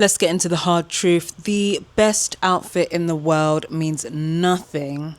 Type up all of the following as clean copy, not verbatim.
Let's get into the hard truth. The best outfit in the world means nothing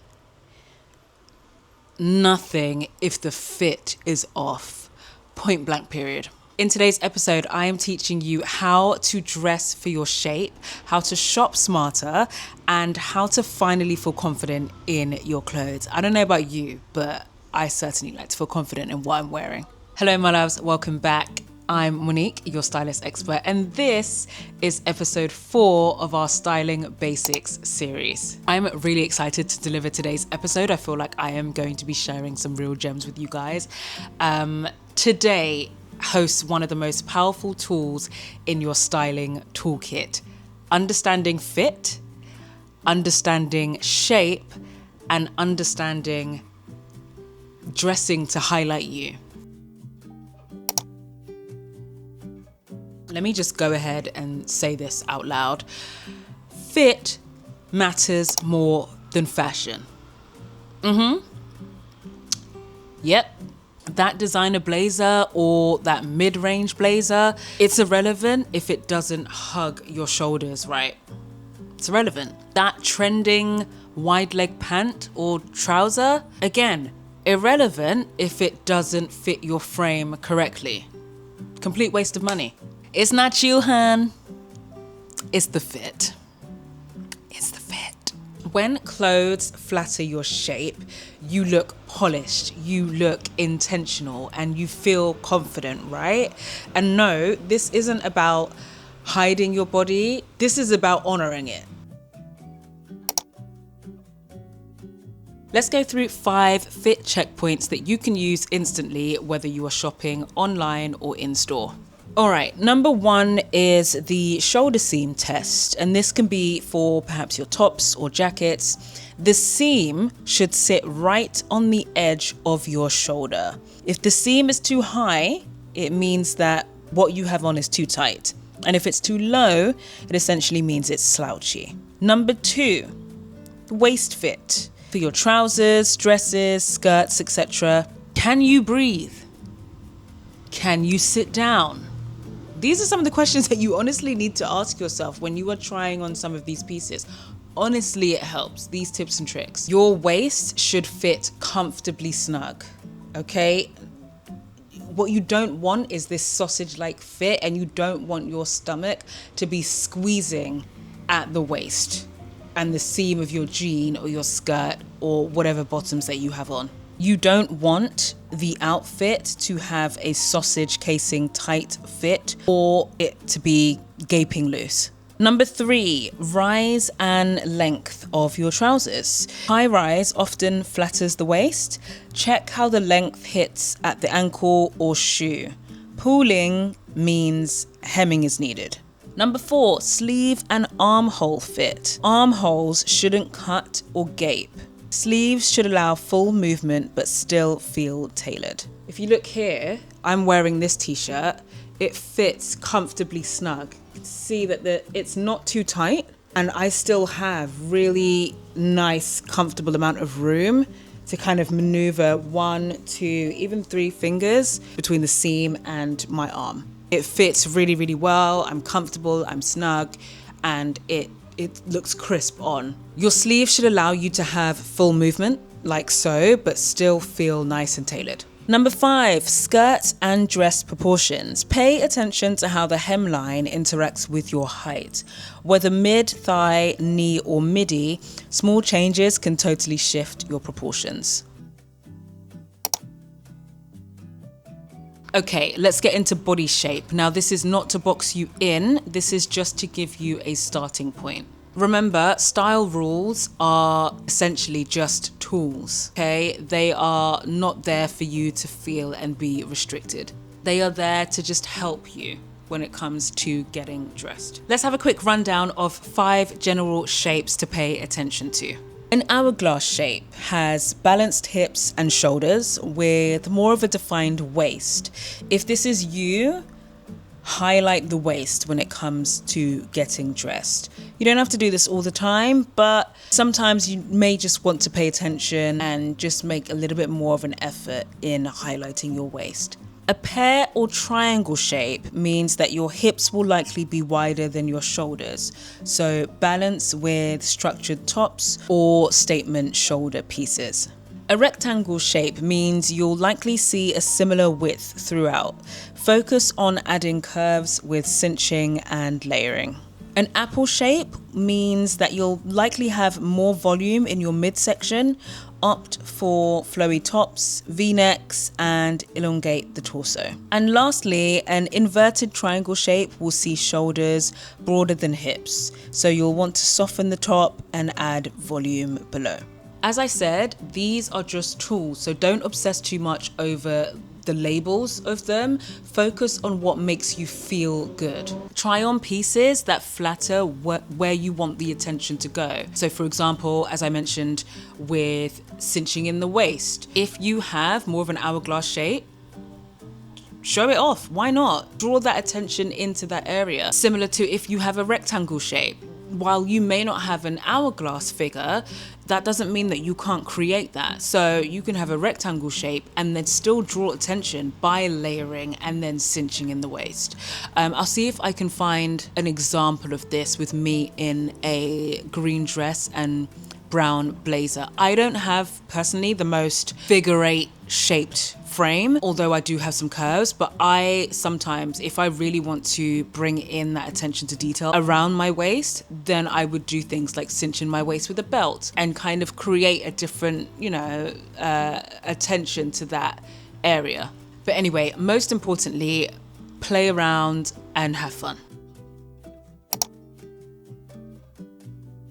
if the fit is off. Point blank period. In today's episode, I am teaching you how to dress for your shape, how to shop smarter, and how to finally feel confident in your clothes. I don't know about you, but I certainly like to feel confident in what I'm wearing. Hello, my loves. Welcome back. I'm Monique, your stylist expert, and this is episode 4 of our Styling Basics series. I'm really excited to deliver today's episode. I feel like I am going to be sharing some real gems with you guys. Today hosts one of the most powerful tools in your styling toolkit: understanding fit, understanding shape, and understanding dressing to highlight you. Let me just go ahead and say this out loud. Fit matters more than fashion. Yep. That designer blazer or that mid-range blazer, it's irrelevant if it doesn't hug your shoulders right. It's irrelevant. That trending wide leg pant or trouser, again, irrelevant if it doesn't fit your frame correctly. Complete waste of money. It's not you, hun. It's the fit. It's the fit. When clothes flatter your shape, you look polished, you look intentional, and you feel confident, right? And no, this isn't about hiding your body. This is about honoring it. Let's go through 5 fit checkpoints that you can use instantly, whether you are shopping online or in store. All right, number 1 is the shoulder seam test, and this can be for perhaps your tops or jackets. The seam should sit right on the edge of your shoulder. If the seam is too high, it means that what you have on is too tight. And if it's too low, it essentially means it's slouchy. Number 2, waist fit. For your trousers, dresses, skirts, etc. Can you breathe? Can you sit down? These are some of the questions that you honestly need to ask yourself when you are trying on some of these pieces. Honestly, it helps. These tips and tricks. Your waist should fit comfortably snug, okay? What you don't want is this sausage-like fit, and you don't want your stomach to be squeezing at the waist and the seam of your jean or your skirt or whatever bottoms that you have on. You don't want the outfit to have a sausage casing tight fit or it to be gaping loose. Number 3, rise and length of your trousers. High rise often flatters the waist. Check how the length hits at the ankle or shoe. Pooling means hemming is needed. Number 4, sleeve and armhole fit. Armholes shouldn't cut or gape. Sleeves should allow full movement but still feel tailored. If you look here, I'm wearing this t-shirt. It fits comfortably snug. You can see that it's not too tight, and I still have really nice, comfortable amount of room to kind of maneuver 1, 2, even 3 fingers between the seam and my arm. It fits really, really well. I'm comfortable, I'm snug, and it looks crisp on. Your sleeve should allow you to have full movement, like so, but still feel nice and tailored. Number 5, skirt and dress proportions. Pay attention to how the hemline interacts with your height. Whether mid, thigh, knee, or midi, small changes can totally shift your proportions. Okay, let's get into body shape. Now, this is not to box you in. This is just to give you a starting point. Remember, style rules are essentially just tools, okay? They are not there for you to feel and be restricted. They are there to just help you when it comes to getting dressed. Let's have a quick rundown of 5 general shapes to pay attention to. An hourglass shape has balanced hips and shoulders with more of a defined waist. If this is you, highlight the waist when it comes to getting dressed. You don't have to do this all the time, but sometimes you may just want to pay attention and just make a little bit more of an effort in highlighting your waist. A pear or triangle shape means that your hips will likely be wider than your shoulders, so balance with structured tops or statement shoulder pieces. A rectangle shape means you'll likely see a similar width throughout. Focus on adding curves with cinching and layering. An apple shape means that you'll likely have more volume in your midsection. Opt for flowy tops, V-necks, and elongate the torso. And lastly, an inverted triangle shape will see shoulders broader than hips, so you'll want to soften the top and add volume below. As I said, these are just tools, so don't obsess too much over the labels of them. Focus on what makes you feel good. Try on pieces that flatter where you want the attention to go. So for example, as I mentioned with cinching in the waist, if you have more of an hourglass shape, show it off. Why not? Draw that attention into that area. Similar to if you have a rectangle shape. While you may not have an hourglass figure, that doesn't mean that you can't create that. So you can have a rectangle shape and then still draw attention by layering and then cinching in the waist. I'll see if I can find an example of this with me in a green dress and brown blazer. I don't have personally the most figure eight shaped frame, although I do have some curves, but I sometimes, if I really want to bring in that attention to detail around my waist, then I would do things like cinching my waist with a belt and kind of create a different, attention to that area. But anyway, most importantly, play around and have fun.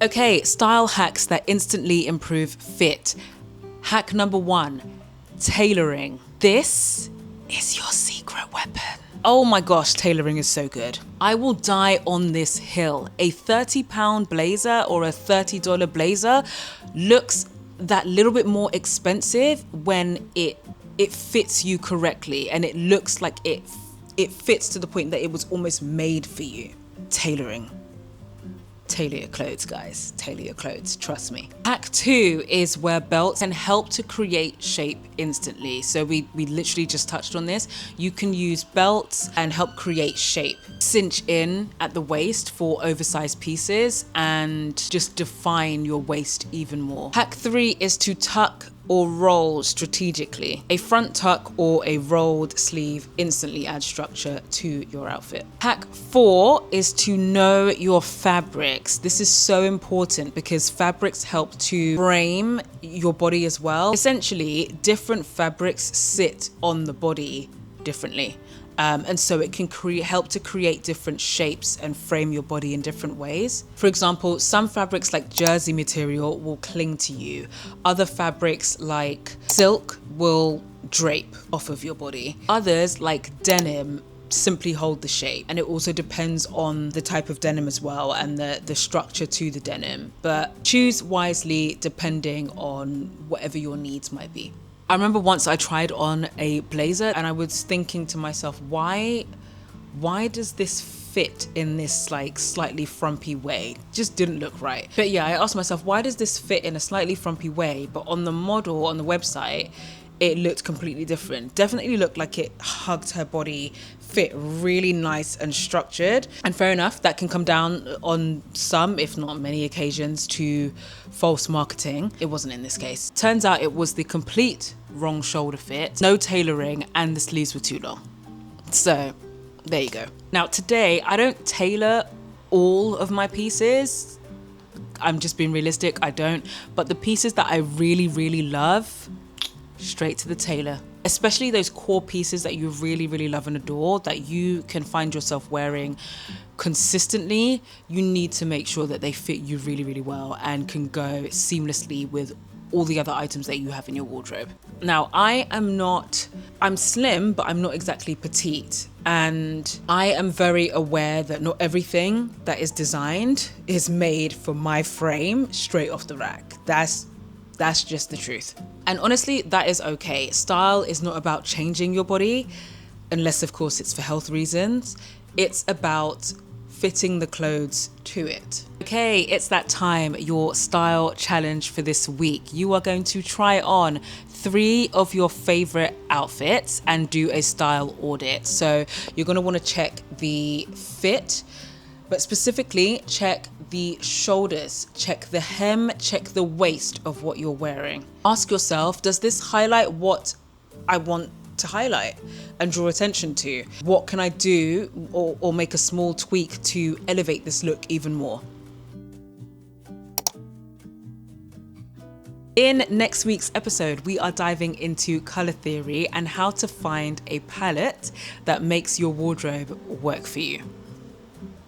Okay, style hacks that instantly improve fit. Hack number 1, tailoring. This is your secret weapon. Oh my gosh, tailoring is so good. I will die on this hill. A £30 blazer or a $30 blazer looks that little bit more expensive when it fits you correctly and it looks like it fits to the point that it was almost made for you. Tailoring. Tailor your clothes, guys. Tailor your clothes, trust me. Hack 2 is where belts can help to create shape instantly. So we literally just touched on this. You can use belts and help create shape. Cinch in at the waist for oversized pieces and just define your waist even more. Hack 3 is to tuck or roll strategically. A front tuck or a rolled sleeve instantly adds structure to your outfit. Hack 4 is to know your fabrics. This is so important because fabrics help to frame your body as well. Essentially, different fabrics sit on the body differently. And so it can help to create different shapes and frame your body in different ways. For example, some fabrics like jersey material will cling to you. Other fabrics like silk will drape off of your body. Others like denim simply hold the shape, and it also depends on the type of denim as well and the structure to the denim. But choose wisely depending on whatever your needs might be. I remember once I tried on a blazer and I was thinking to myself, why does this fit in this like slightly frumpy way? Just didn't look right. But yeah, I asked myself, why does this fit in a slightly frumpy way? But on the model, on the website, it looked completely different. Definitely looked like it hugged her body, fit really nice and structured. And fair enough, that can come down on some, if not many occasions, to false marketing. It wasn't in this case. Turns out it was the complete wrong shoulder fit, no tailoring, and the sleeves were too long. So there you go. Now today, I don't tailor all of my pieces. I'm just being realistic, I don't. But the pieces that I really, really love, straight to the tailor. Especially those core pieces that you really, really love and adore, that you can find yourself wearing consistently. You need to make sure that they fit you really, really well and can go seamlessly with all the other items that you have in your wardrobe. Now, I'm slim, but I'm not exactly petite. And I am very aware that not everything that is designed is made for my frame straight off the rack. That's just the truth. And honestly, that is okay. Style is not about changing your body, unless of course it's for health reasons. It's about fitting the clothes to it. Okay, it's that time, your style challenge for this week. You are going to try on 3 of your favorite outfits and do a style audit. So you're going to want to check the fit, but specifically check the shoulders, check the hem, check the waist of what you're wearing. Ask yourself, does this highlight what I want to highlight and draw attention to? What can I do or make a small tweak to elevate this look even more? In next week's episode, we are diving into color theory and how to find a palette that makes your wardrobe work for you.